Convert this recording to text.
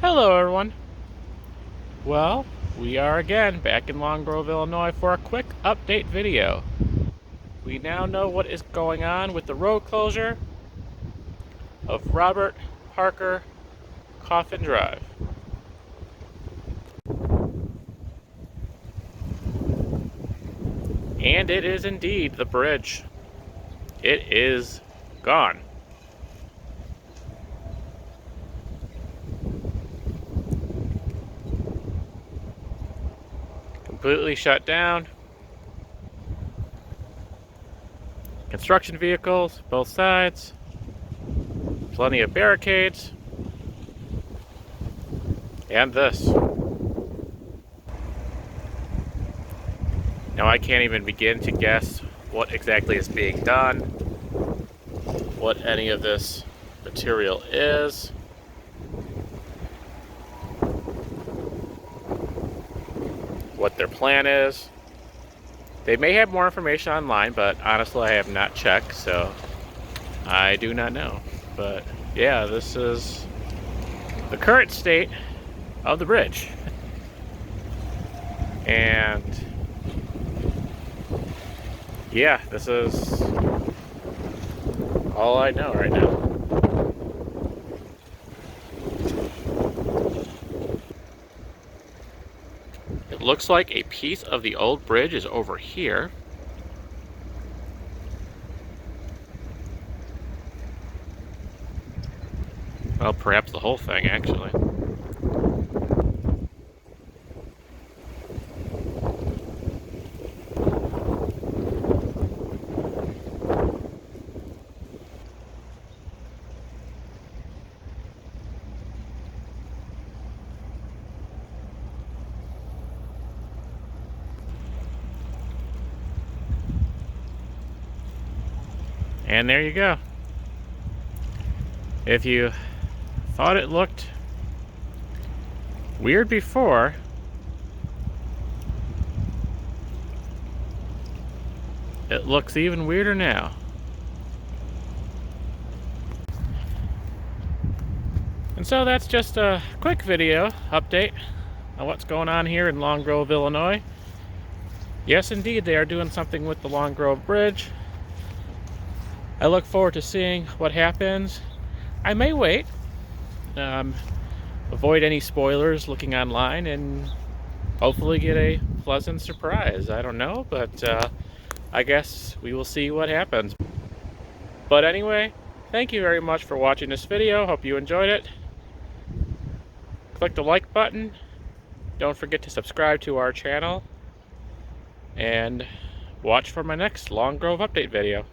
Hello everyone. Well, we are again back in Long Grove, Illinois for a quick update video. We now know what is going on with the road closure of Robert Parker Coffin Drive. And it is indeed the bridge. It is gone. Completely shut down. Construction vehicles, both sides. Plenty of barricades. And this. Now I can't even begin to guess what exactly is being done, what any of this material is. What their plan is. They may have more information online, but honestly I have not checked, so I do not know. But yeah, this is the current state of the bridge. And yeah, this is all I know right now. It looks like a piece of the old bridge is over here. Well, perhaps the whole thing, actually. And there you go. If you thought it looked weird before, it looks even weirder now. And so that's just a quick video update on what's going on here in Long Grove, Illinois. Yes, indeed, they are doing something with the Long Grove Bridge. I look forward to seeing what happens. I may wait, avoid any spoilers looking online, and hopefully get a pleasant surprise. I don't know, but I guess we will see what happens. But anyway, thank you very much for watching this video. Hope you enjoyed it. Click the like button. Don't forget to subscribe to our channel. And watch for my next Long Grove update video.